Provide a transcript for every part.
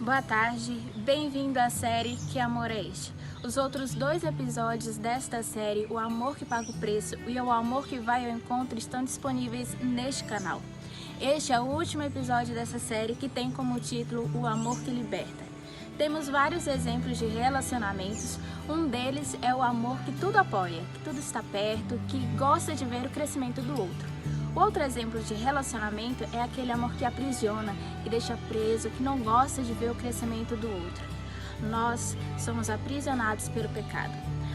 Boa tarde, bem-vindo à série Que Amor é Este? Os outros 2 episódios desta série, O Amor que Paga o Preço e O Amor que Vai ao Encontro, estão disponíveis neste canal. Este é o último episódio dessa série que tem como título O Amor que Liberta. Temos vários exemplos de relacionamentos, um deles é o amor que tudo apoia, que tudo está perto, que gosta de ver o crescimento do outro. Outro exemplo de relacionamento é aquele amor que aprisiona, que deixa preso, que não gosta de ver o crescimento do outro. Nós somos aprisionados pelo pecado,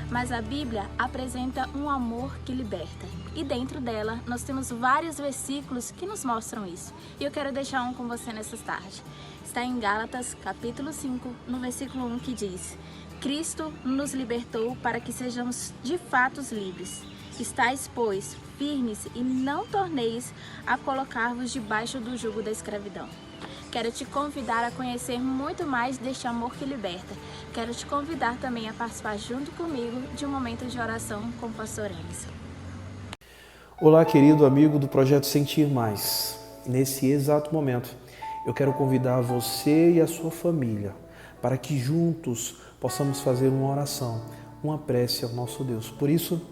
mas a Bíblia apresenta um amor que liberta. E dentro dela nós temos vários versículos que nos mostram isso. E eu quero deixar um com você nessa tarde. Está em Gálatas, capítulo 5, no versículo 1, que diz: Cristo nos libertou para que sejamos de fato livres. Estais, pois, firmes e não torneis a colocar-vos debaixo do jugo da escravidão. Quero te convidar a conhecer muito mais deste amor que liberta. Quero te convidar também a participar junto comigo de um momento de oração com o pastor Emerson. Olá, querido amigo do Projeto Sentir Mais. Nesse exato momento, eu quero convidar você e a sua família para que juntos possamos fazer uma oração, uma prece ao nosso Deus. Por isso,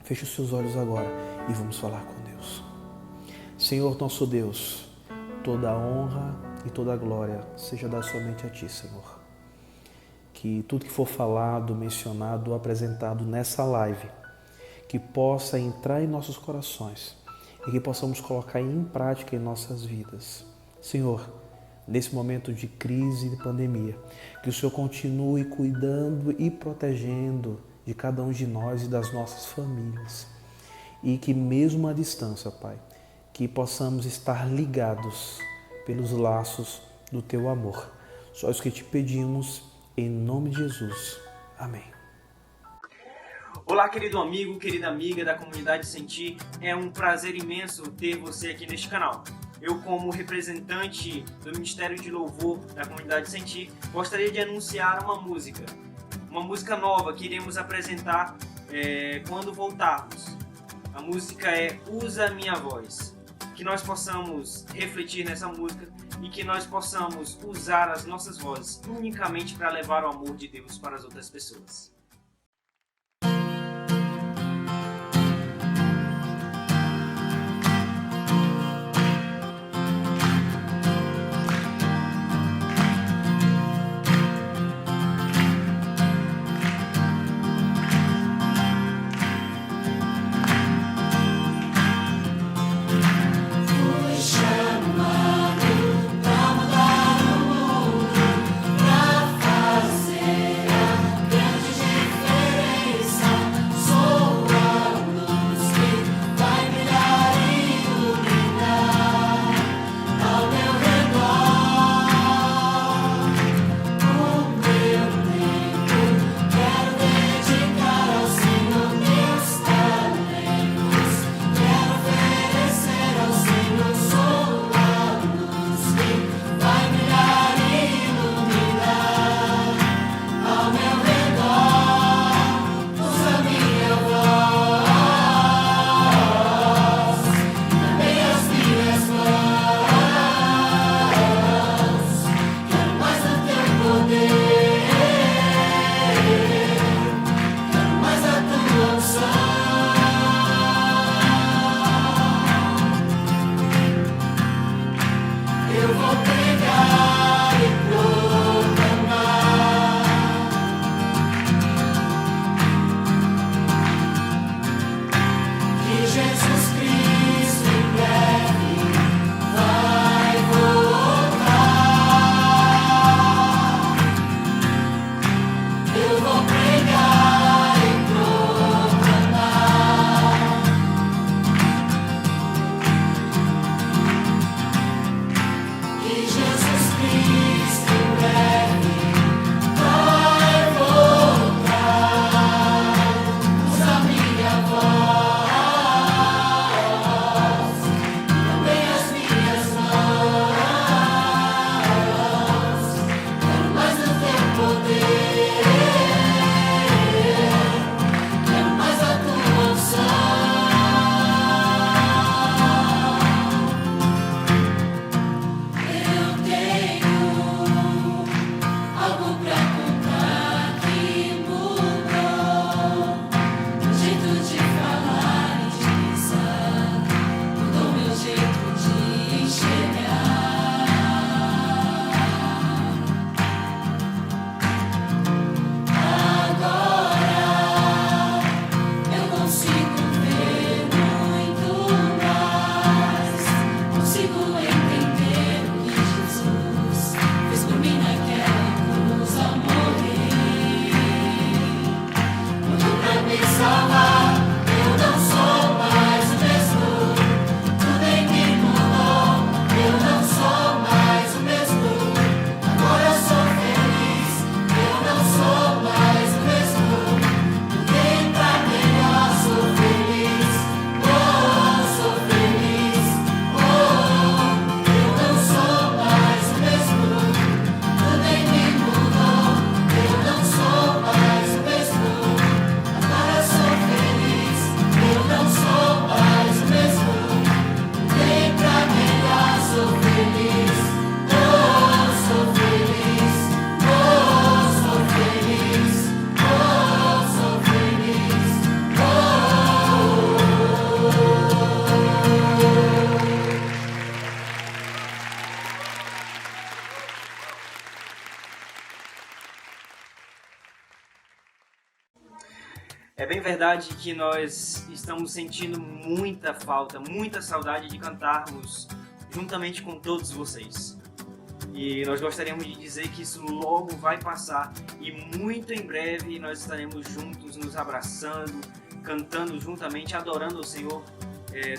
feche os seus olhos agora e vamos falar com Deus. Senhor nosso Deus, toda a honra e toda a glória seja dada somente a Ti, Senhor. Que tudo que for falado, mencionado, apresentado nessa live, que possa entrar em nossos corações e que possamos colocar em prática em nossas vidas. Senhor, nesse momento de crise e de pandemia, que o Senhor continue cuidando e protegendo de cada um de nós e das nossas famílias. E que mesmo à distância, Pai, que possamos estar ligados pelos laços do Teu amor. Só isso que te pedimos, em nome de Jesus. Amém. Olá, querido amigo, querida amiga da Comunidade Sentir. É um prazer imenso ter você aqui neste canal. Eu, como representante do Ministério de Louvor da Comunidade Sentir, gostaria de anunciar uma música nova que iremos apresentar quando voltarmos. A música é Usa Minha Voz. Que nós possamos refletir nessa música e que nós possamos usar as nossas vozes unicamente para levar o amor de Deus para as outras pessoas. Fazer a grande É bem verdade que nós estamos sentindo muita falta, muita saudade de cantarmos juntamente com todos vocês. E nós gostaríamos de dizer que isso logo vai passar e muito em breve nós estaremos juntos, nos abraçando, cantando juntamente, adorando o Senhor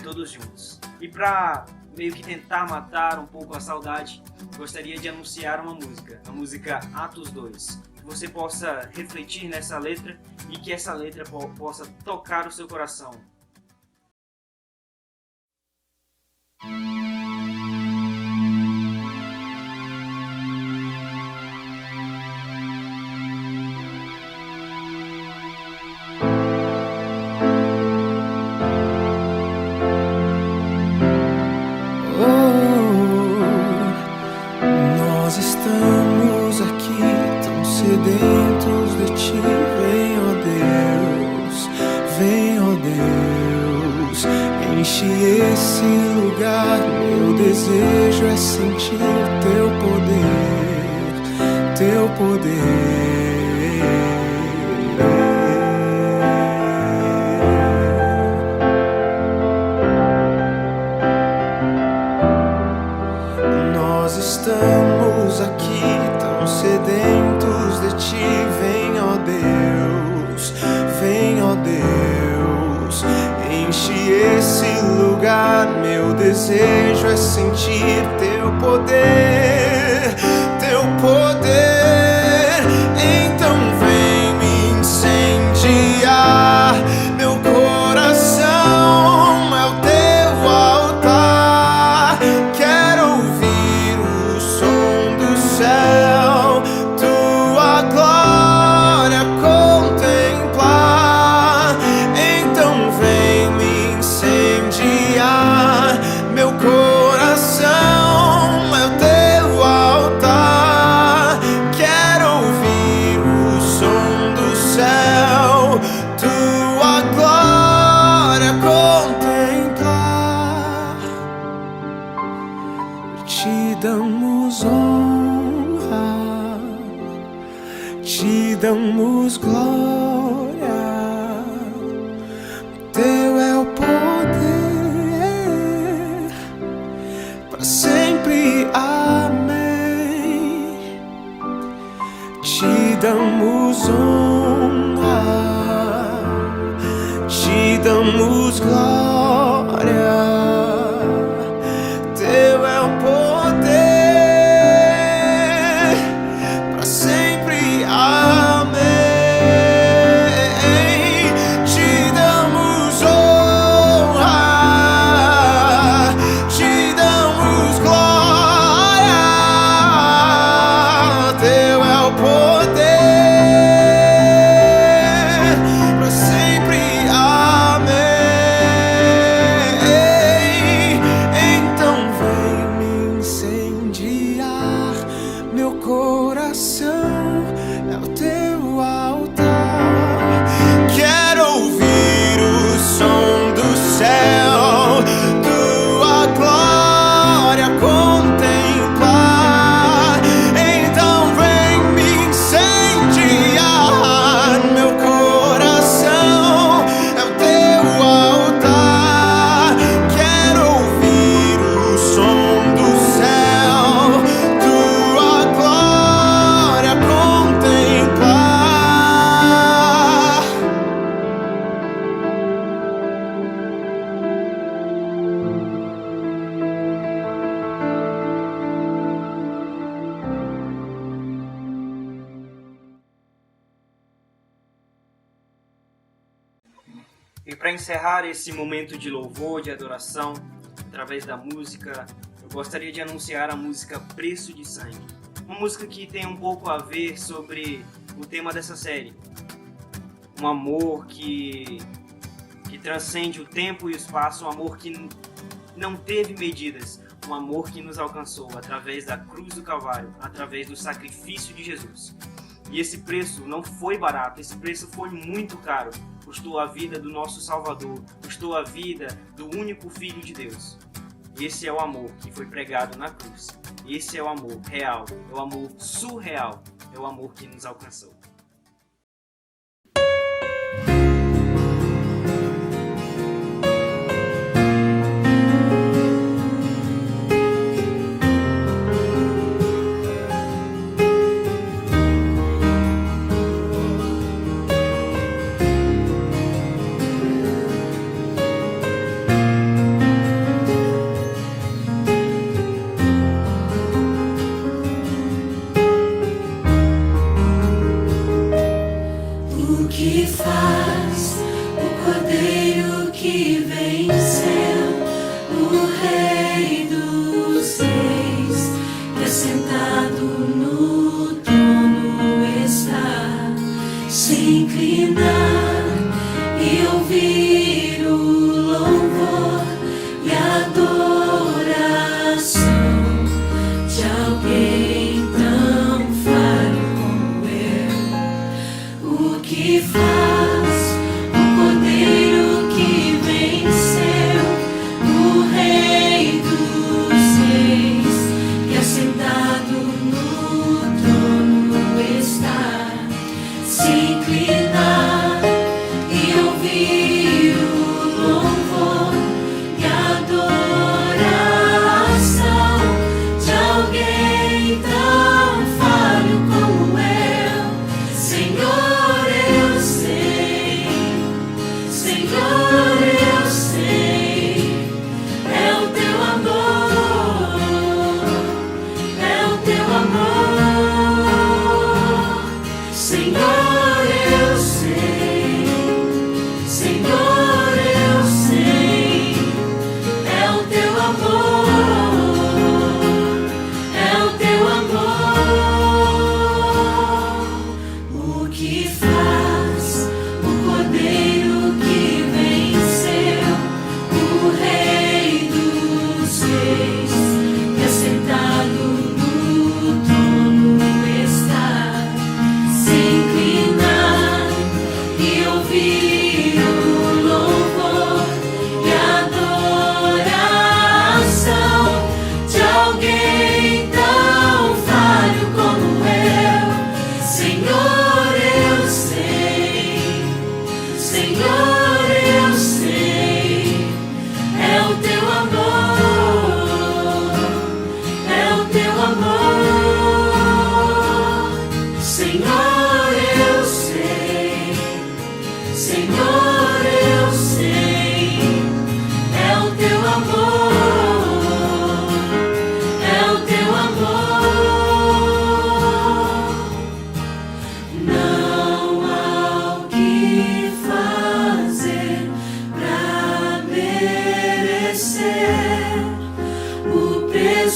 todos juntos. E para meio que tentar matar um pouco a saudade, gostaria de anunciar uma música, a música Atos 2. Que você possa refletir nessa letra e que essa letra possa tocar o seu coração. Nós estamos aqui tão sedentos de ti. Vem, ó Deus, vem, ó Deus, enche esse lugar. Meu desejo é sentir teu poder, teu poder. Nós estamos aqui tão sedentos de ti. Vem, ó Deus, vem, ó Deus, enche esse lugar. Meu desejo é sentir teu poder, teu poder. Então vem me incendiar. Meu coração é o teu altar. Quero ouvir o som do céu, tua glória contemplar. Então vem me incendiar. Meu coração é o teu altar. Quero ouvir o som do céu, tua glória contemplar. Te damos honra, te damos glória. Teu é o poder, para sempre, amém. Te damos honra, te damos glória. Teu é o poder, para sempre, amém. Te damos honra, te damos glória. Teu é o poder, para sempre, amém. Então vem me incendiar. Meu coração é o teu altar. Quero ouvir o som do céu, tua glória contemplar. Então vem me incendiar. Meu coração é o teu altar. Quero ouvir o som do céu, tua glória contemplar. E para encerrar esse momento de louvor, de adoração, através da música, eu gostaria de anunciar a música Preço de Sangue. Uma música que tem um pouco a ver sobre o tema dessa série. Um amor que transcende o tempo e o espaço, um amor que não teve medidas, um amor que nos alcançou através da cruz do Calvário, através do sacrifício de Jesus. E esse preço não foi barato, esse preço foi muito caro. Custou a vida do nosso Salvador, custou a vida do único Filho de Deus. E esse é o amor que foi pregado na cruz. Esse é o amor real, é o amor surreal, é o amor que nos alcançou.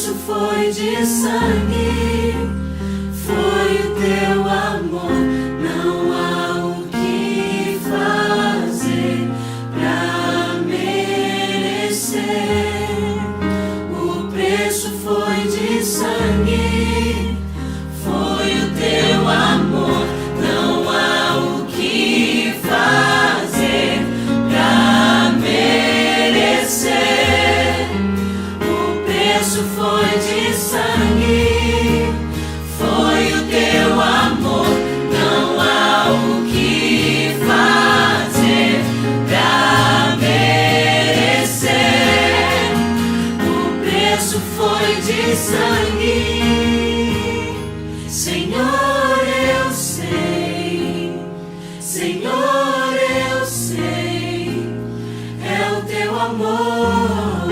preço foi de sangue, foi o teu amor. Não há o que fazer pra merecer. O preço foi de sangue, foi o teu amor. Não há o que fazer pra merecer. O preço foi de sangue, foi o teu amor. Não há o que fazer pra merecer. O preço foi de sangue. Senhor, eu sei, Senhor, eu sei, é o teu amor,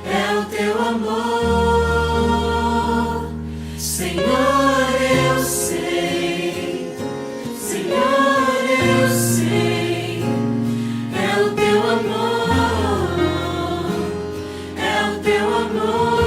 é o teu amor. Senhor, eu sei, Senhor, eu sei, é o teu amor, é o teu amor.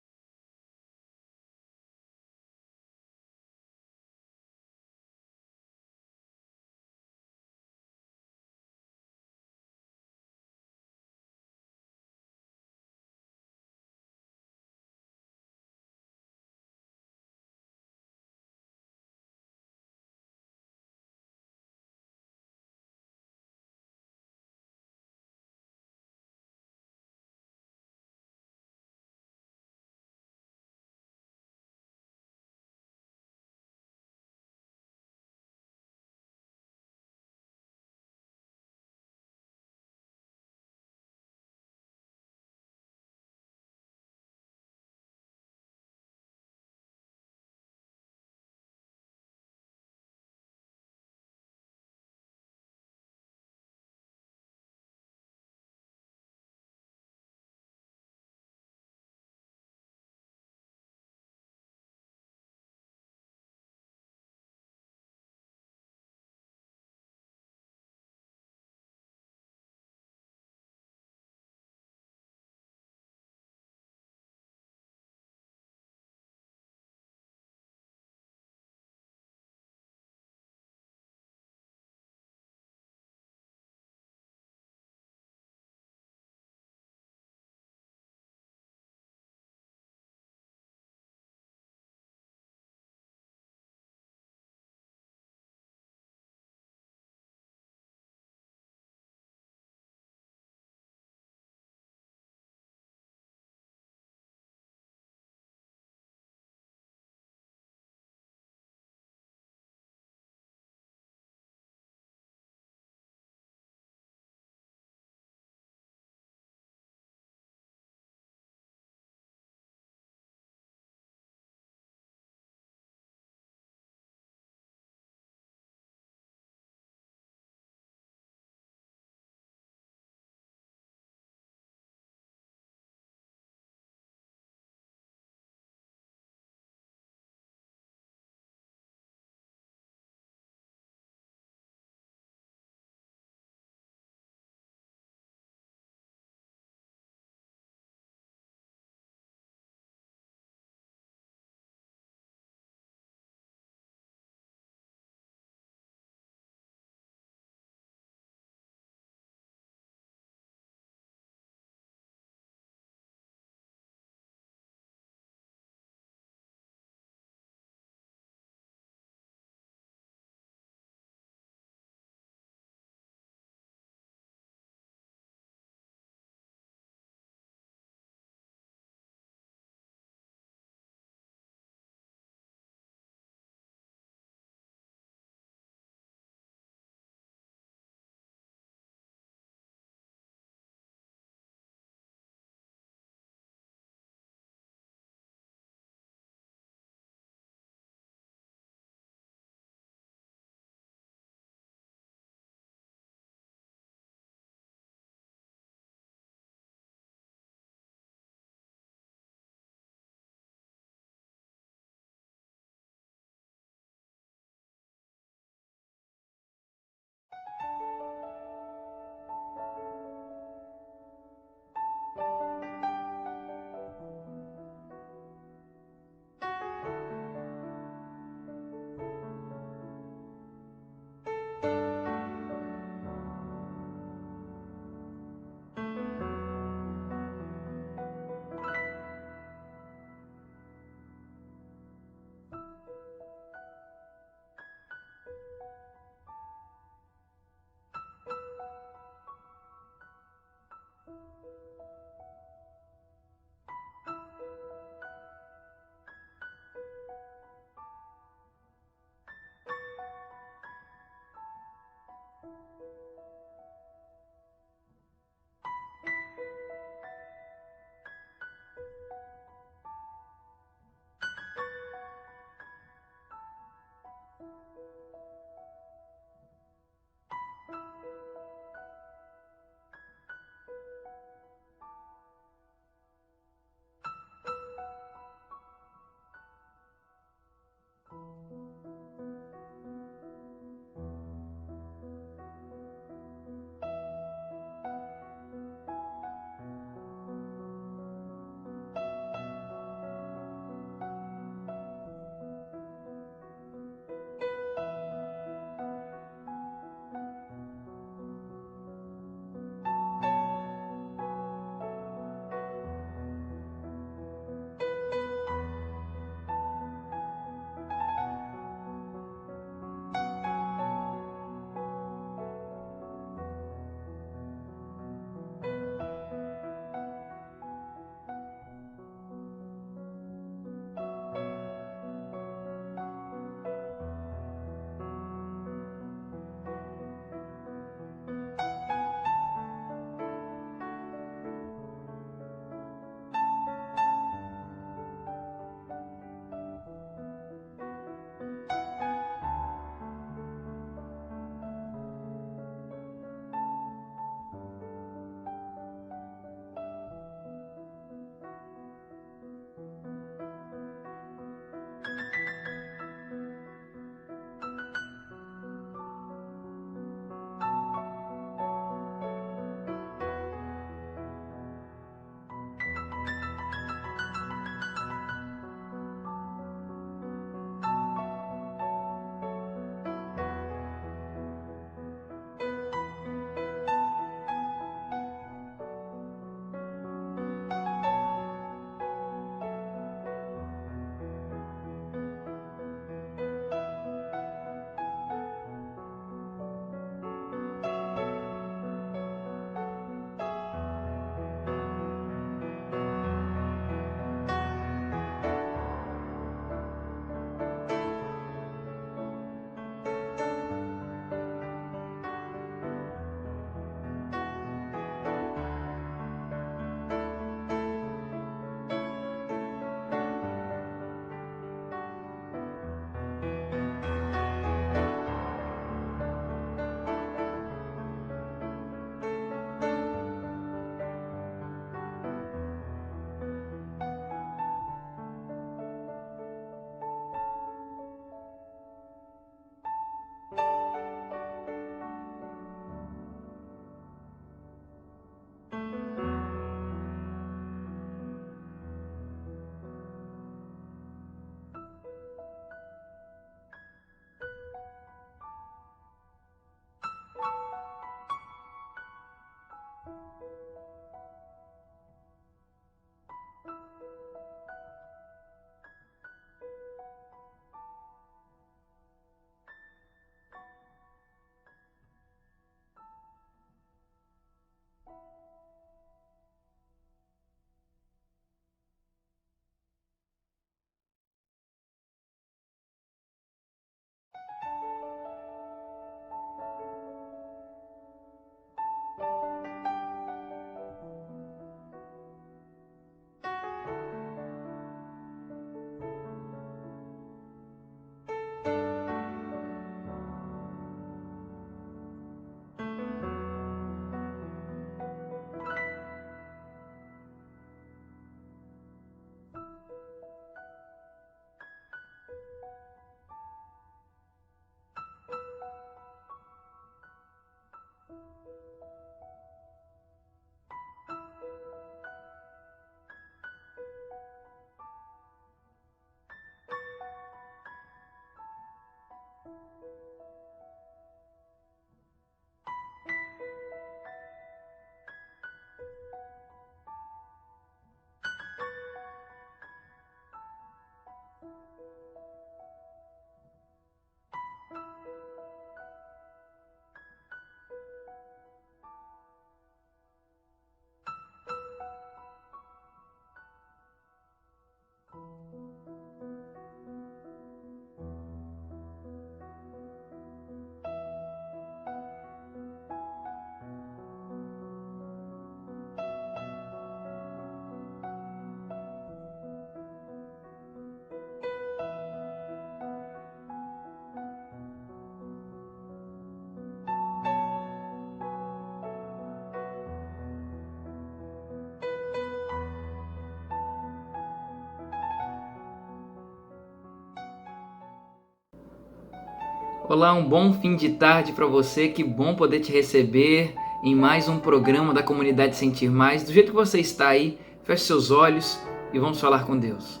Olá, um bom fim de tarde para você, que bom poder te receber em mais um programa da Comunidade Sentir Mais. Do jeito que você está aí, feche seus olhos e vamos falar com Deus.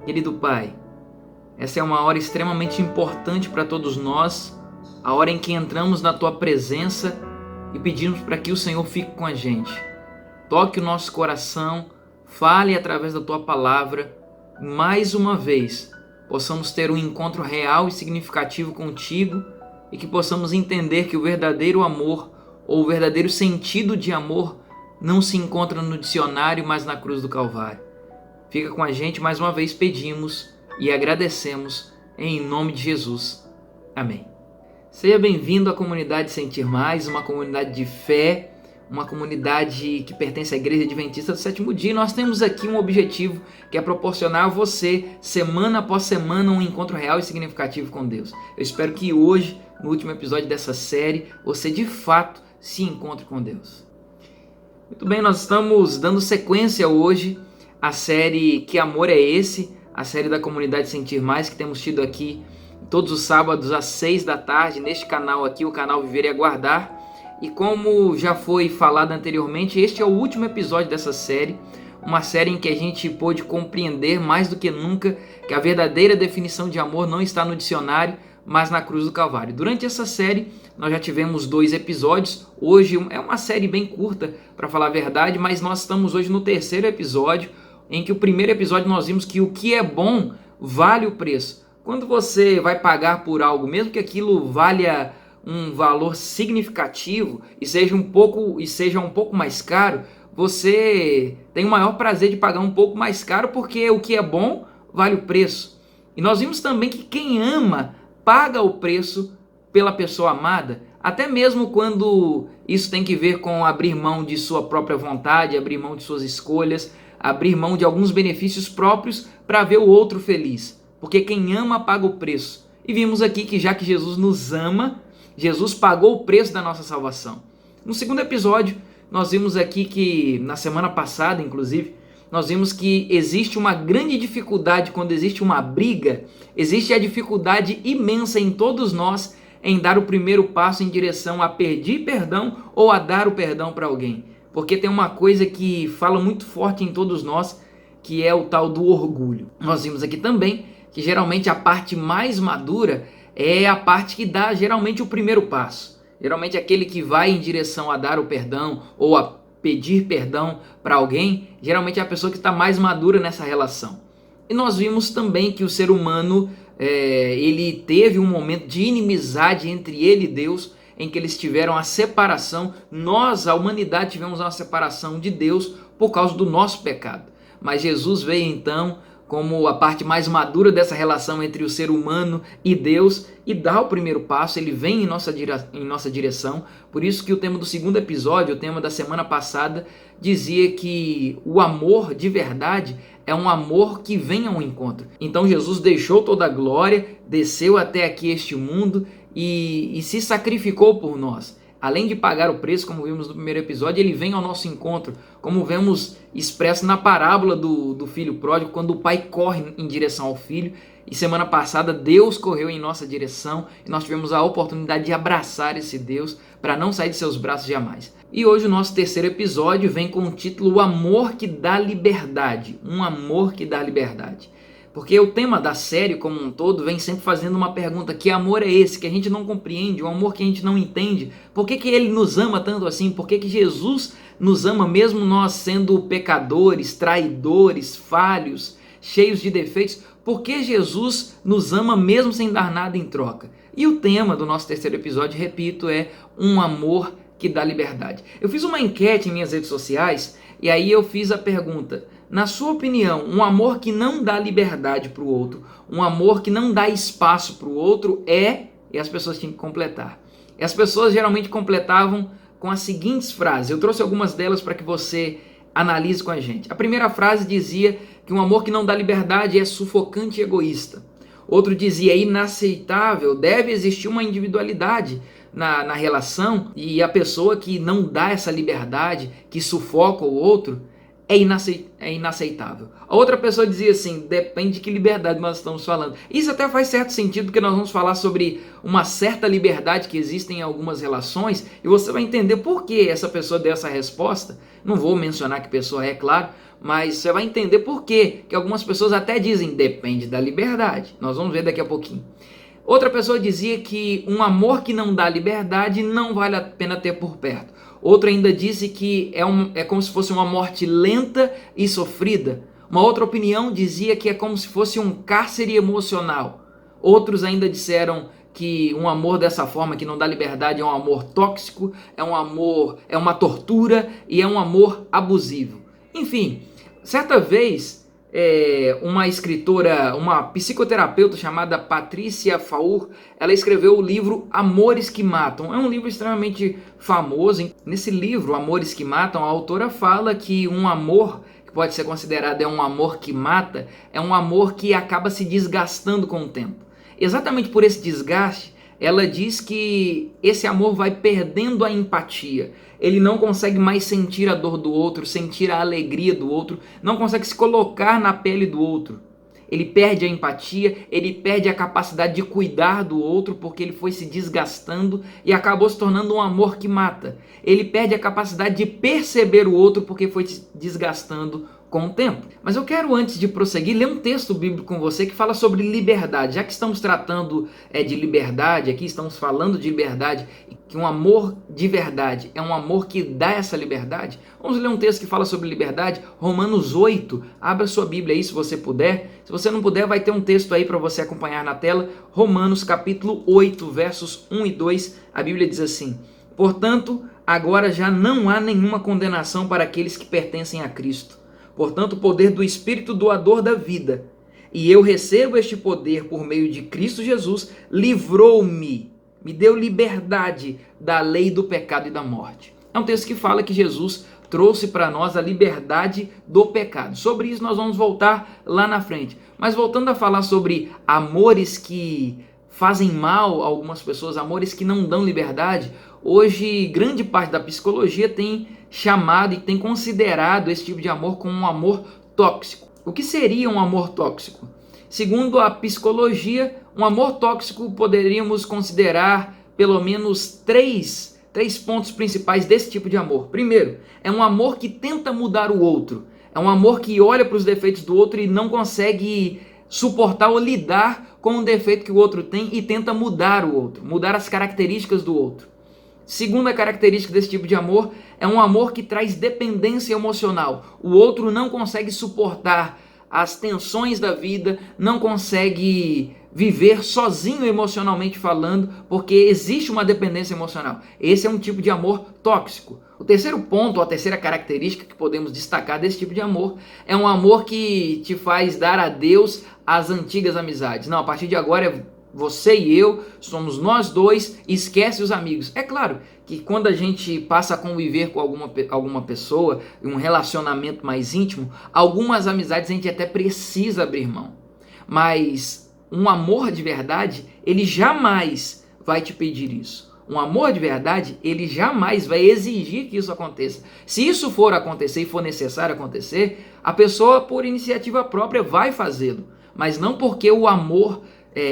Querido Pai, essa é uma hora extremamente importante para todos nós, a hora em que entramos na Tua presença e pedimos para que o Senhor fique com a gente. Toque o nosso coração, fale através da Tua palavra, mais uma vez possamos ter um encontro real e significativo contigo e que possamos entender que o verdadeiro amor ou o verdadeiro sentido de amor não se encontra no dicionário, mas na cruz do Calvário. Fica com a gente, mais uma vez pedimos e agradecemos em nome de Jesus. Amém. Seja bem-vindo à Comunidade Sentir Mais, uma comunidade de fé, uma comunidade que pertence à Igreja Adventista do Sétimo Dia. Nós temos aqui um objetivo que é proporcionar a você, semana após semana, um encontro real e significativo com Deus. Eu espero que hoje, no último episódio dessa série, você de fato se encontre com Deus. Muito bem, nós estamos dando sequência hoje à série Que Amor é Esse?, a série da Comunidade Sentir Mais, que temos tido aqui todos os sábados às 6 da tarde, neste canal aqui, o canal Viver e Aguardar. E como já foi falado anteriormente, este é o último episódio dessa série, uma série em que a gente pôde compreender mais do que nunca que a verdadeira definição de amor não está no dicionário, mas na cruz do Calvário. Durante essa série, nós já tivemos 2 episódios. Hoje é uma série bem curta, para falar a verdade, mas nós estamos hoje no 3º episódio, em que o primeiro episódio nós vimos que o que é bom vale o preço. Quando você vai pagar por algo, mesmo que aquilo valha um valor significativo e seja um pouco mais caro, você tem o maior prazer de pagar um pouco mais caro, porque o que é bom vale o preço. E nós vimos também que quem ama paga o preço pela pessoa amada, até mesmo quando isso tem que ver com abrir mão de sua própria vontade, abrir mão de suas escolhas, abrir mão de alguns benefícios próprios para ver o outro feliz, porque quem ama paga o preço. E vimos aqui que já que Jesus nos ama, Jesus pagou o preço da nossa salvação. No 2º episódio, nós vimos aqui que, na semana passada, inclusive, nós vimos que existe uma grande dificuldade quando existe uma briga, existe a dificuldade imensa em todos nós em dar o primeiro passo em direção a pedir perdão ou a dar o perdão para alguém. Porque tem uma coisa que fala muito forte em todos nós, que é o tal do orgulho. Nós vimos aqui também que geralmente a parte mais madura é a parte que dá geralmente o primeiro passo. Geralmente aquele que vai em direção a dar o perdão ou a pedir perdão para alguém, geralmente é a pessoa que está mais madura nessa relação. E nós vimos também que o ser humano, ele teve um momento de inimizade entre ele e Deus, em que eles tiveram a separação. Nós, a humanidade, tivemos uma separação de Deus por causa do nosso pecado. Mas Jesus veio então como a parte mais madura dessa relação entre o ser humano e Deus e dá o primeiro passo. Ele vem em nossa direção. Por isso que o tema do 2º episódio, o tema da semana passada, dizia que o amor de verdade é um amor que vem ao encontro. Então Jesus deixou toda a glória, desceu até aqui este mundo e se sacrificou por nós. Além de pagar o preço, como vimos no primeiro episódio, ele vem ao nosso encontro, como vemos expresso na parábola do filho pródigo, quando o pai corre em direção ao filho. E semana passada Deus correu em nossa direção e nós tivemos a oportunidade de abraçar esse Deus para não sair de seus braços jamais. E hoje o nosso 3º episódio vem com o título O Amor que dá Liberdade. Um amor que dá liberdade. Porque o tema da série como um todo vem sempre fazendo uma pergunta: que amor é esse que a gente não compreende, um amor que a gente não entende? Por que ele nos ama tanto assim? Por que Jesus nos ama mesmo nós sendo pecadores, traidores, falhos, cheios de defeitos? Por que Jesus nos ama mesmo sem dar nada em troca? E o tema do nosso 3º episódio, repito, é um amor que dá liberdade. Eu fiz uma enquete em minhas redes sociais e aí eu fiz a pergunta: na sua opinião, um amor que não dá liberdade para o outro, um amor que não dá espaço para o outro é... E as pessoas tinham que completar. E as pessoas geralmente completavam com as seguintes frases. Eu trouxe algumas delas para que você analise com a gente. A primeira frase dizia que um amor que não dá liberdade é sufocante e egoísta. Outro dizia: é inaceitável, deve existir uma individualidade na relação, e a pessoa que não dá essa liberdade, que sufoca o outro, é inaceitável. A outra pessoa dizia assim, depende de que liberdade nós estamos falando. Isso até faz certo sentido, porque nós vamos falar sobre uma certa liberdade que existe em algumas relações, e você vai entender por que essa pessoa deu essa resposta. Não vou mencionar que pessoa é, claro, mas você vai entender por que algumas pessoas até dizem, depende da liberdade. Nós vamos ver daqui a pouquinho. Outra pessoa dizia que um amor que não dá liberdade não vale a pena ter por perto. Outro ainda disse que é como se fosse uma morte lenta e sofrida. Uma outra opinião dizia que é como se fosse um cárcere emocional. Outros ainda disseram que um amor dessa forma, que não dá liberdade, é um amor tóxico, é uma tortura e é um amor abusivo. Enfim, certa vez, uma escritora, uma psicoterapeuta chamada Patrícia Faur, ela escreveu o livro Amores que Matam. É um livro extremamente famoso. Nesse livro, Amores que Matam, a autora fala que um amor que pode ser considerado um amor que mata, é um amor que acaba se desgastando com o tempo. Exatamente por esse desgaste, ela diz que esse amor vai perdendo a empatia. Ele não consegue mais sentir a dor do outro, sentir a alegria do outro, não consegue se colocar na pele do outro. Ele perde a empatia, ele perde a capacidade de cuidar do outro porque ele foi se desgastando e acabou se tornando um amor que mata. Ele perde a capacidade de perceber o outro porque foi se desgastando com o tempo. Mas eu quero, antes de prosseguir, ler um texto bíblico com você que fala sobre liberdade. Já que estamos tratando de liberdade, aqui estamos falando de liberdade, que um amor de verdade é um amor que dá essa liberdade. Vamos ler um texto que fala sobre liberdade, Romanos 8. Abra sua Bíblia aí se você puder. Se você não puder, vai ter um texto aí para você acompanhar na tela. Romanos capítulo 8, versos 1 e 2. A Bíblia diz assim: portanto, agora já não há nenhuma condenação para aqueles que pertencem a Cristo. Portanto, o poder do Espírito doador da vida, e eu recebo este poder por meio de Cristo Jesus, livrou-me, me deu liberdade da lei do pecado e da morte. É um texto que fala que Jesus trouxe para nós a liberdade do pecado. Sobre isso nós vamos voltar lá na frente. Mas voltando a falar sobre amores que fazem mal a algumas pessoas, amores que não dão liberdade, hoje grande parte da psicologia tem chamado e tem considerado esse tipo de amor como um amor tóxico. O que seria um amor tóxico? Segundo a psicologia, um amor tóxico poderíamos considerar pelo menos três pontos principais desse tipo de amor. Primeiro, é um amor que tenta mudar o outro. É um amor que olha para os defeitos do outro e não consegue suportar ou lidar com o defeito que o outro tem e tenta mudar o outro, mudar as características do outro. Segunda característica desse tipo de amor é um amor que traz dependência emocional. O outro não consegue suportar as tensões da vida, não consegue viver sozinho emocionalmente falando, porque existe uma dependência emocional. Esse é um tipo de amor tóxico. O terceiro ponto, ou a terceira característica que podemos destacar desse tipo de amor, é um amor que te faz dar adeus às antigas amizades. Não, a partir de agora é você e eu, somos nós dois, esquece os amigos. É claro que quando a gente passa a conviver com alguma pessoa, em um relacionamento mais íntimo, algumas amizades a gente até precisa abrir mão. Mas um amor de verdade, ele jamais vai te pedir isso. Um amor de verdade, ele jamais vai exigir que isso aconteça. Se isso for acontecer e for necessário acontecer, a pessoa, por iniciativa própria, vai fazê-lo. Mas não porque o amor...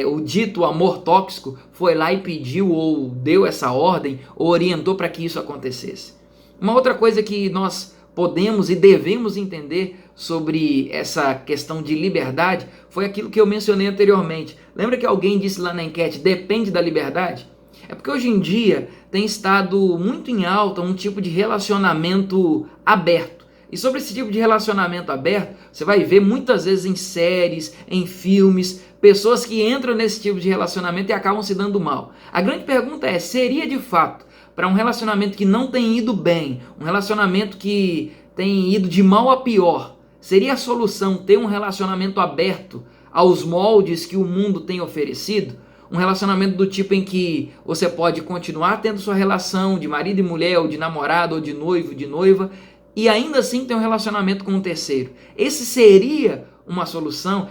o dito amor tóxico foi lá e pediu ou deu essa ordem ou orientou para que isso acontecesse. Uma outra coisa que nós podemos e devemos entender sobre essa questão de liberdade foi aquilo que eu mencionei anteriormente. Lembra que alguém disse lá na enquete, depende da liberdade? É porque hoje em dia tem estado muito em alta um tipo de relacionamento aberto. E sobre esse tipo de relacionamento aberto, você vai ver muitas vezes em séries, em filmes, pessoas que entram nesse tipo de relacionamento e acabam se dando mal. A grande pergunta é, seria de fato, para um relacionamento que não tem ido bem, um relacionamento que tem ido de mal a pior, seria a solução ter um relacionamento aberto aos moldes que o mundo tem oferecido? Um relacionamento do tipo em que você pode continuar tendo sua relação de marido e mulher, ou de namorado, ou de noivo, de noiva, e ainda assim ter um relacionamento com um terceiro. Essa seria uma solução,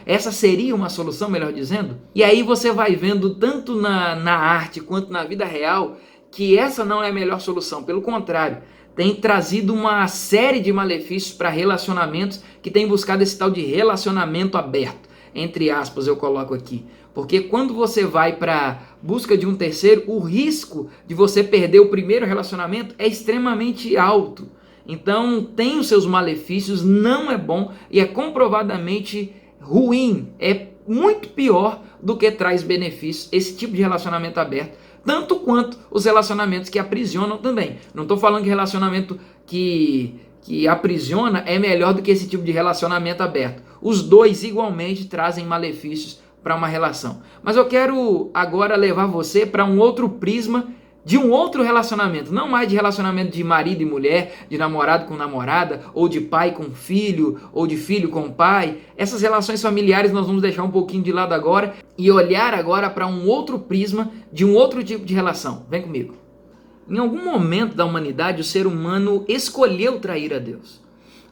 melhor dizendo. E aí você vai vendo tanto na arte quanto na vida real que essa não é a melhor solução. Pelo contrário, tem trazido uma série de malefícios para relacionamentos que têm buscado esse tal de relacionamento aberto. Entre aspas, eu coloco aqui. Porque quando você vai para busca de um terceiro, o risco de você perder o primeiro relacionamento é extremamente alto. Então tem os seus malefícios, não é bom e é comprovadamente ruim. É muito pior do que traz benefícios esse tipo de relacionamento aberto, tanto quanto os relacionamentos que aprisionam também. Não estou falando que relacionamento que aprisiona é melhor do que esse tipo de relacionamento aberto. Os dois igualmente trazem malefícios para uma relação. Mas eu quero agora levar você para um outro prisma de um outro relacionamento, não mais de relacionamento de marido e mulher, de namorado com namorada, ou de pai com filho, ou de filho com pai. Essas relações familiares nós vamos deixar um pouquinho de lado agora e olhar agora para um outro prisma de um outro tipo de relação. Vem comigo. Em algum momento da humanidade, o ser humano escolheu trair a Deus.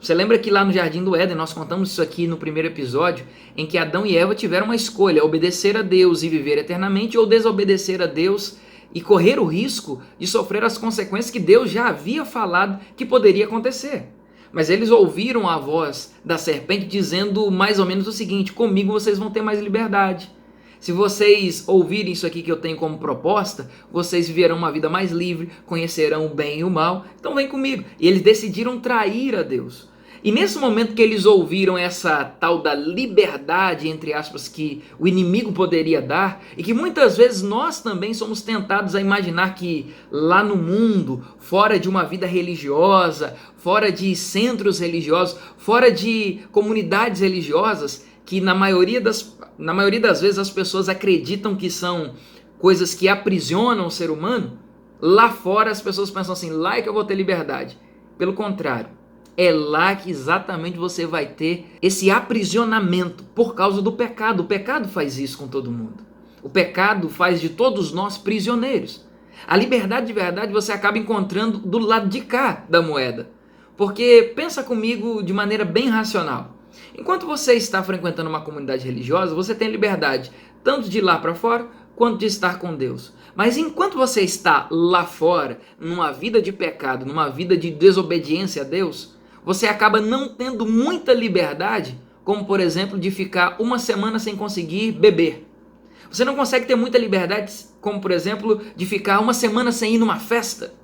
Você lembra que lá no Jardim do Éden, nós contamos isso aqui no primeiro episódio, em que Adão e Eva tiveram uma escolha, obedecer a Deus e viver eternamente, ou desobedecer a Deus e correr o risco de sofrer as consequências que Deus já havia falado que poderia acontecer. Mas eles ouviram a voz da serpente dizendo mais ou menos o seguinte: comigo vocês vão ter mais liberdade. Se vocês ouvirem isso aqui que eu tenho como proposta, vocês viverão uma vida mais livre, conhecerão o bem e o mal, então vem comigo. E eles decidiram trair a Deus. E nesse momento que eles ouviram essa tal da liberdade, entre aspas, que o inimigo poderia dar, e que muitas vezes nós também somos tentados a imaginar que lá no mundo, fora de uma vida religiosa, fora de centros religiosos, fora de comunidades religiosas, que na maioria das vezes as pessoas acreditam que são coisas que aprisionam o ser humano, lá fora as pessoas pensam assim, lá é que eu vou ter liberdade. Pelo contrário. É lá que exatamente você vai ter esse aprisionamento por causa do pecado. O pecado faz isso com todo mundo. O pecado faz de todos nós prisioneiros. A liberdade de verdade você acaba encontrando do lado de cá da moeda. Porque pensa comigo de maneira bem racional. Enquanto você está frequentando uma comunidade religiosa, você tem liberdade tanto de ir lá para fora quanto de estar com Deus. Mas enquanto você está lá fora, numa vida de pecado, numa vida de desobediência a Deus, você acaba não tendo muita liberdade, como por exemplo de ficar uma semana sem conseguir beber. Você não consegue ter muita liberdade, como por exemplo de ficar uma semana sem ir numa festa.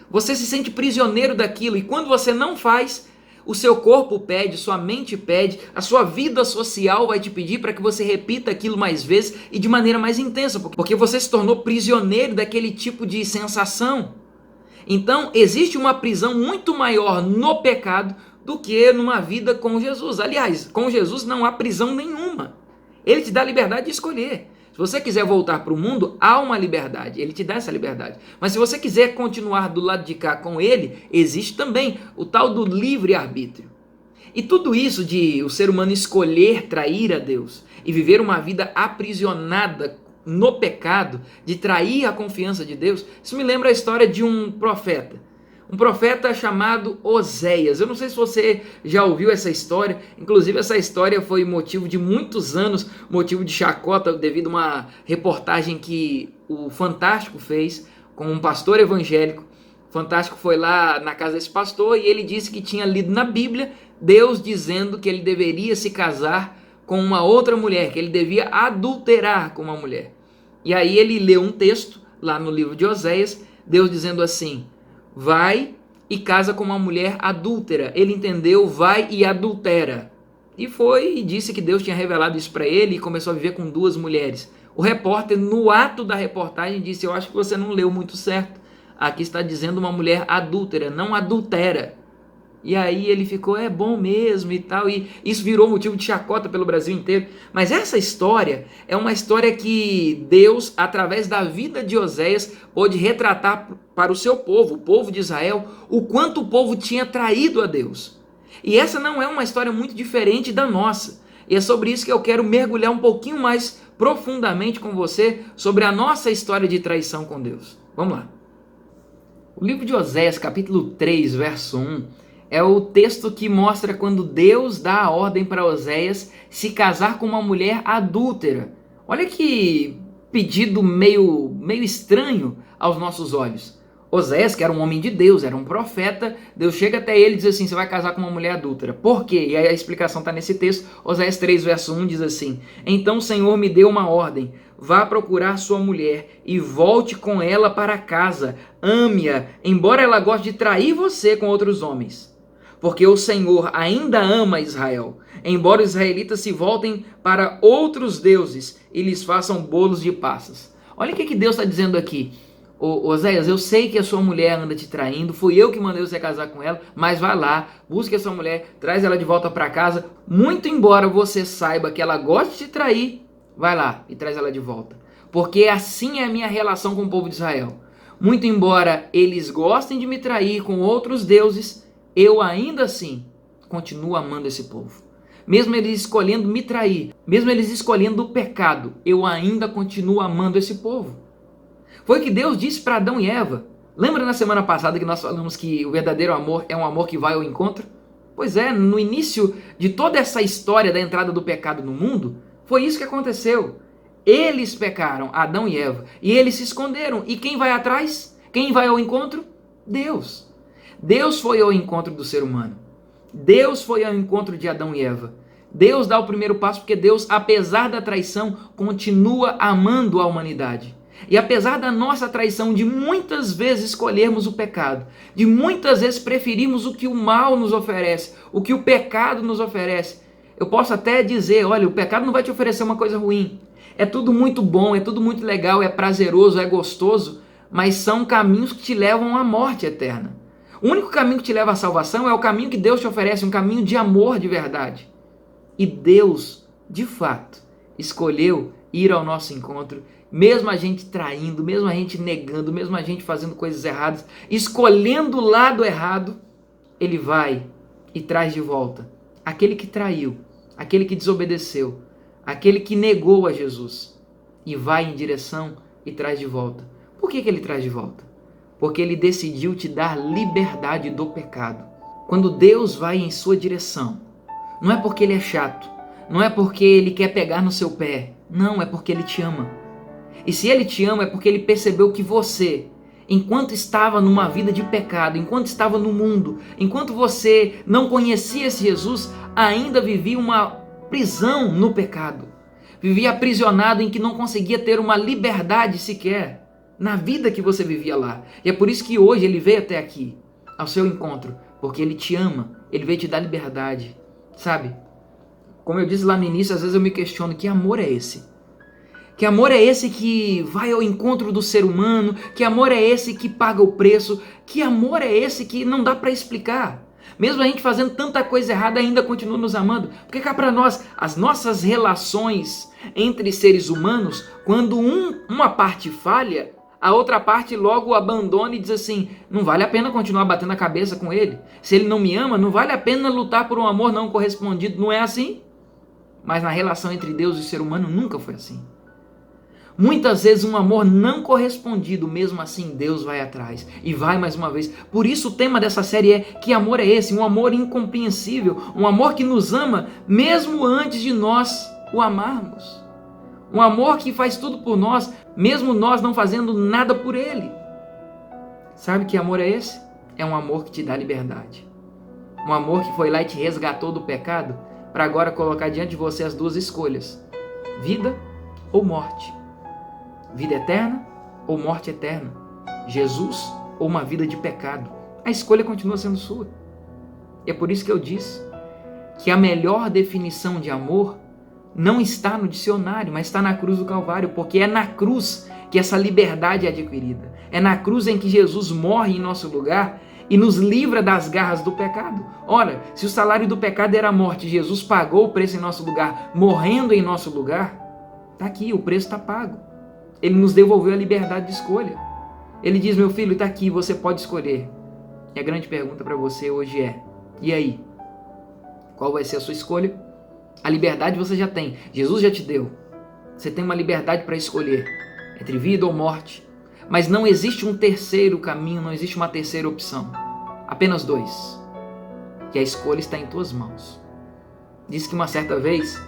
Você se sente prisioneiro daquilo e quando você não faz, o seu corpo pede, sua mente pede, a sua vida social vai te pedir para que você repita aquilo mais vezes e de maneira mais intensa, porque você se tornou prisioneiro daquele tipo de sensação. Então, existe uma prisão muito maior no pecado do que numa vida com Jesus. Aliás, com Jesus não há prisão nenhuma. Ele te dá a liberdade de escolher. Se você quiser voltar para o mundo, há uma liberdade. Ele te dá essa liberdade. Mas se você quiser continuar do lado de cá com ele, existe também o tal do livre-arbítrio. E tudo isso de o ser humano escolher trair a Deus e viver uma vida aprisionada no pecado, de trair a confiança de Deus, isso me lembra a história de um profeta chamado Oséias. Eu não sei se você já ouviu essa história, inclusive essa história foi motivo de muitos anos, motivo de chacota devido a uma reportagem que o Fantástico fez com um pastor evangélico. O Fantástico foi lá na casa desse pastor e ele disse que tinha lido na Bíblia Deus dizendo que ele deveria se casar com uma outra mulher, que ele devia adulterar com uma mulher. E aí ele leu um texto lá no livro de Oséias, Deus dizendo assim, vai e casa com uma mulher adúltera. Ele entendeu, vai e adultera. E foi e disse que Deus tinha revelado isso para ele e começou a viver com 2 mulheres. O repórter, no ato da reportagem, disse, eu acho que você não leu muito certo. Aqui está dizendo uma mulher adúltera, não adultera. E aí ele ficou, é bom mesmo e tal, e isso virou motivo de chacota pelo Brasil inteiro. Mas essa história é uma história que Deus, através da vida de Oséias, pôde retratar para o seu povo, o povo de Israel, o quanto o povo tinha traído a Deus. E essa não é uma história muito diferente da nossa. E é sobre isso que eu quero mergulhar um pouquinho mais profundamente com você, sobre a nossa história de traição com Deus. Vamos lá. O livro de Oséias, capítulo 3, verso 1, é o texto que mostra quando Deus dá a ordem para Oséias se casar com uma mulher adúltera. Olha que pedido meio estranho aos nossos olhos. Oséias, que era um homem de Deus, era um profeta, Deus chega até ele e diz assim, você vai casar com uma mulher adúltera. Por quê? E aí a explicação está nesse texto, Oséias 3, verso 1 diz assim, então o Senhor me deu uma ordem, vá procurar sua mulher e volte com ela para casa, ame-a, embora ela goste de trair você com outros homens. Porque o Senhor ainda ama Israel, embora os israelitas se voltem para outros deuses e lhes façam bolos de passas. Olha o que Deus está dizendo aqui. Oséias, eu sei que a sua mulher anda te traindo, fui eu que mandei você casar com ela, mas vai lá, busque a sua mulher, traz ela de volta para casa, muito embora você saiba que ela gosta de te trair, vai lá e traz ela de volta. Porque assim é a minha relação com o povo de Israel. Muito embora eles gostem de me trair com outros deuses, eu ainda assim continuo amando esse povo. Mesmo eles escolhendo me trair, mesmo eles escolhendo o pecado, eu ainda continuo amando esse povo. Foi o que Deus disse para Adão e Eva. Lembra na semana passada que nós falamos que o verdadeiro amor é um amor que vai ao encontro? Pois é, no início de toda essa história da entrada do pecado no mundo, foi isso que aconteceu. Eles pecaram, Adão e Eva, e eles se esconderam. E quem vai atrás? Quem vai ao encontro? Deus. Deus foi ao encontro do ser humano. Deus foi ao encontro de Adão e Eva. Deus dá o primeiro passo porque Deus, apesar da traição, continua amando a humanidade. E apesar da nossa traição, de muitas vezes escolhermos o pecado, de muitas vezes preferirmos o que o mal nos oferece, o que o pecado nos oferece, eu posso até dizer, olha, o pecado não vai te oferecer uma coisa ruim. É tudo muito bom, é tudo muito legal, é prazeroso, é gostoso, mas são caminhos que te levam à morte eterna. O único caminho que te leva à salvação é o caminho que Deus te oferece, um caminho de amor de verdade. E Deus, de fato, escolheu ir ao nosso encontro, mesmo a gente traindo, mesmo a gente negando, mesmo a gente fazendo coisas erradas, escolhendo o lado errado, Ele vai e traz de volta aquele que traiu, aquele que desobedeceu, aquele que negou a Jesus, e vai em direção e traz de volta. Por que Ele traz de volta? Porque Ele decidiu te dar liberdade do pecado. Quando Deus vai em sua direção, não é porque Ele é chato, não é porque Ele quer pegar no seu pé, não, é porque Ele te ama. E se Ele te ama é porque Ele percebeu que você, enquanto estava numa vida de pecado, enquanto estava no mundo, enquanto você não conhecia esse Jesus, ainda vivia uma prisão no pecado. Vivia aprisionado em que não conseguia ter uma liberdade sequer na vida que você vivia lá. E é por isso que hoje Ele veio até aqui, ao seu encontro, porque Ele te ama, Ele veio te dar liberdade. Sabe? Como eu disse lá no início, às vezes eu me questiono, que amor é esse? Que amor é esse que vai ao encontro do ser humano? Que amor é esse que paga o preço? Que amor é esse que não dá para explicar? Mesmo a gente fazendo tanta coisa errada, ainda continua nos amando. Porque cá para nós, as nossas relações entre seres humanos, quando uma parte falha, a outra parte logo abandona e diz assim, não vale a pena continuar batendo a cabeça com ele. Se ele não me ama, não vale a pena lutar por um amor não correspondido. Não é assim? Mas na relação entre Deus e o ser humano nunca foi assim. Muitas vezes um amor não correspondido, mesmo assim Deus vai atrás e vai mais uma vez. Por isso o tema dessa série é que amor é esse? Um amor incompreensível, um amor que nos ama mesmo antes de nós o amarmos. Um amor que faz tudo por nós, mesmo nós não fazendo nada por ele. Sabe que amor é esse? É um amor que te dá liberdade. Um amor que foi lá e te resgatou do pecado para agora colocar diante de você as duas escolhas: vida ou morte. Vida eterna ou morte eterna? Jesus ou uma vida de pecado? A escolha continua sendo sua. E é por isso que eu disse que a melhor definição de amor não está no dicionário, mas está na cruz do Calvário, porque é na cruz que essa liberdade é adquirida. É na cruz em que Jesus morre em nosso lugar e nos livra das garras do pecado. Ora, se o salário do pecado era a morte, Jesus pagou o preço em nosso lugar, morrendo em nosso lugar, está aqui, o preço está pago. Ele nos devolveu a liberdade de escolha. Ele diz, meu filho, está aqui, você pode escolher. E a grande pergunta para você hoje é, e aí? Qual vai ser a sua escolha? A liberdade você já tem, Jesus já te deu. Você tem uma liberdade para escolher entre vida ou morte. Mas não existe um terceiro caminho, não existe uma terceira opção. Apenas dois. E a escolha está em tuas mãos. Diz que uma certa vez,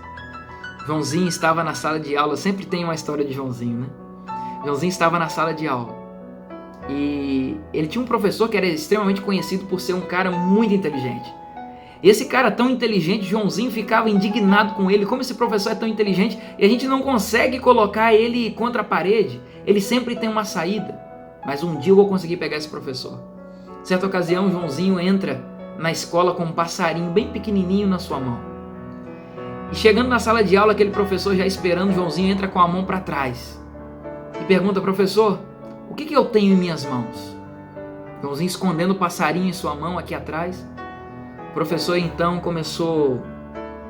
Joãozinho estava na sala de aula, sempre tem uma história de Joãozinho, né? Joãozinho estava na sala de aula. E ele tinha um professor que era extremamente conhecido por ser um cara muito inteligente. E esse cara tão inteligente, Joãozinho, ficava indignado com ele. Como esse professor é tão inteligente e a gente não consegue colocar ele contra a parede? Ele sempre tem uma saída. Mas um dia eu vou conseguir pegar esse professor. Certa ocasião, Joãozinho entra na escola com um passarinho bem pequenininho na sua mão. E chegando na sala de aula, aquele professor já esperando, Joãozinho entra com a mão para trás. E pergunta: professor, o que eu tenho em minhas mãos? Joãozinho escondendo o passarinho em sua mão aqui atrás. O professor então começou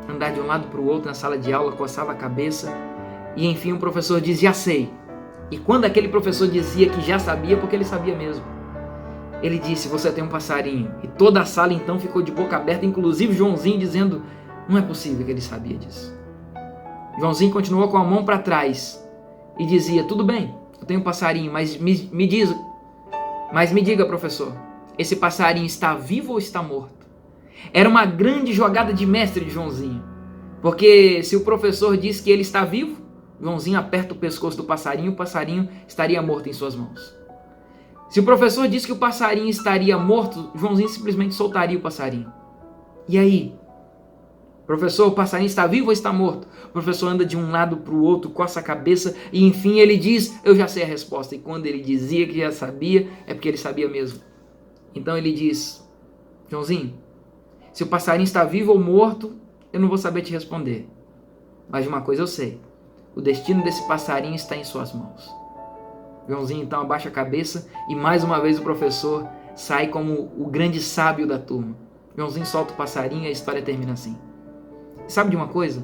a andar de um lado para o outro na sala de aula, coçava a cabeça. E enfim o professor diz: já sei. E quando aquele professor dizia que já sabia, porque ele sabia mesmo, ele disse: você tem um passarinho. E toda a sala então ficou de boca aberta, inclusive Joãozinho dizendo: não é possível que ele sabia disso. Joãozinho continuou com a mão para trás e dizia: tudo bem, eu tenho um passarinho, mas me diga, professor, esse passarinho está vivo ou está morto? Era uma grande jogada de mestre de Joãozinho, porque se o professor diz que ele está vivo, Joãozinho aperta o pescoço do passarinho, o passarinho estaria morto em suas mãos. Se o professor diz que o passarinho estaria morto, Joãozinho simplesmente soltaria o passarinho. E aí? Professor, o passarinho está vivo ou está morto? O professor anda de um lado para o outro, coça a cabeça e enfim ele diz: eu já sei a resposta. E quando ele dizia que já sabia, é porque ele sabia mesmo. Então ele diz: Joãozinho, se o passarinho está vivo ou morto, eu não vou saber te responder. Mas de uma coisa eu sei: o destino desse passarinho está em suas mãos. Joãozinho então abaixa a cabeça e mais uma vez o professor sai como o grande sábio da turma. Joãozinho solta o passarinho e a história termina assim. Sabe de uma coisa?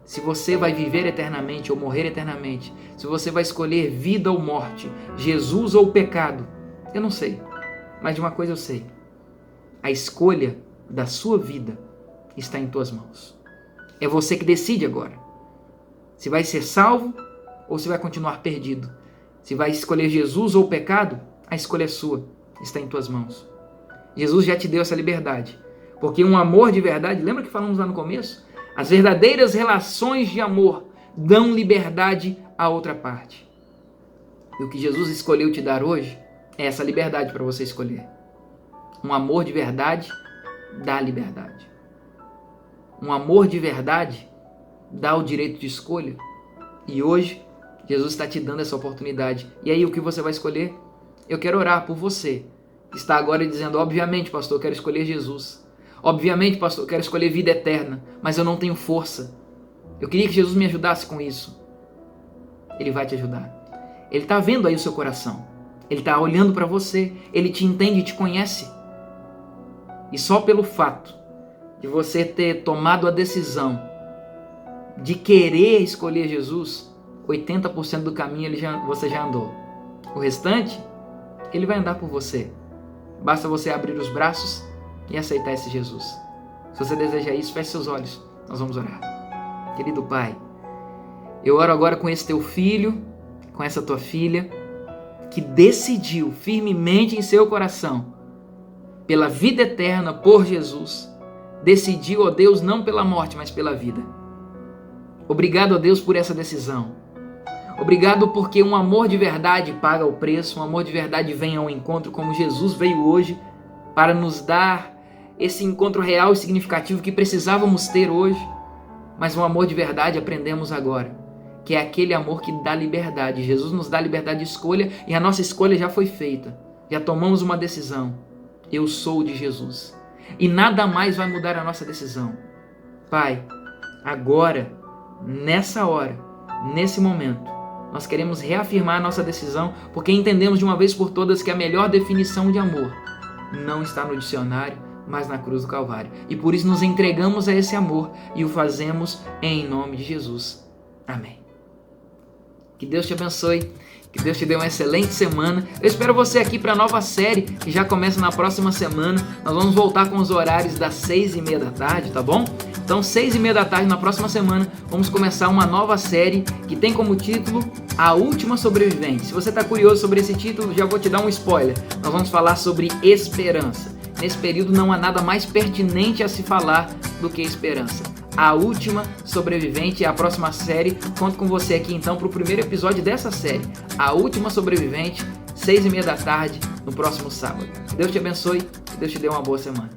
Se você vai viver eternamente ou morrer eternamente, se você vai escolher vida ou morte, Jesus ou pecado, eu não sei. Mas de uma coisa eu sei: a escolha da sua vida está em tuas mãos. É você que decide agora. Se vai ser salvo ou se vai continuar perdido. Se vai escolher Jesus ou pecado, a escolha é sua, está em tuas mãos. Jesus já te deu essa liberdade. Porque um amor de verdade, lembra que falamos lá no começo? As verdadeiras relações de amor dão liberdade à outra parte. E o que Jesus escolheu te dar hoje é essa liberdade para você escolher. Um amor de verdade dá liberdade. Um amor de verdade dá o direito de escolha. E hoje, Jesus está te dando essa oportunidade. E aí, o que você vai escolher? Eu quero orar por você, que está agora dizendo: obviamente, pastor, eu quero escolher Jesus. Obviamente, pastor, eu quero escolher vida eterna, mas eu não tenho força. Eu queria que Jesus me ajudasse com isso. Ele vai te ajudar. Ele está vendo aí o seu coração. Ele está olhando para você. Ele te entende e te conhece. E só pelo fato de você ter tomado a decisão de querer escolher Jesus, 80% do caminho você já andou. O restante, ele vai andar por você. Basta você abrir os braços e aceitar esse Jesus. Se você deseja isso, feche seus olhos. Nós vamos orar. Querido Pai, eu oro agora com esse teu filho, com essa tua filha, que decidiu firmemente em seu coração, pela vida eterna, por Jesus. Decidiu, ó Deus, não pela morte, mas pela vida. Obrigado, ó Deus, por essa decisão. Obrigado porque um amor de verdade paga o preço, um amor de verdade vem ao encontro, como Jesus veio hoje para nos dar esse encontro real e significativo que precisávamos ter hoje. Mas um amor de verdade aprendemos agora, que é aquele amor que dá liberdade. Jesus nos dá liberdade de escolha e a nossa escolha já foi feita. Já tomamos uma decisão. Eu sou de Jesus. E nada mais vai mudar a nossa decisão. Pai, agora, nessa hora, nesse momento, nós queremos reafirmar a nossa decisão, porque entendemos de uma vez por todas que a melhor definição de amor não está no dicionário, mas na cruz do Calvário. E por isso nos entregamos a esse amor e o fazemos em nome de Jesus. Amém. Que Deus te abençoe. Que Deus te dê uma excelente semana. Eu espero você aqui para a nova série que já começa na próxima semana. Nós vamos voltar com os horários das 6:30 da tarde, tá bom? Então 6:30 da tarde na próxima semana vamos começar uma nova série que tem como título A Última Sobrevivente. Se você está curioso sobre esse título, já vou te dar um spoiler. Nós vamos falar sobre esperança. Nesse período não há nada mais pertinente a se falar do que esperança. A Última Sobrevivente é a próxima série. Conto com você aqui então para o primeiro episódio dessa série. A Última Sobrevivente, 6h30 da tarde, no próximo sábado. Que Deus te abençoe e Deus te dê uma boa semana.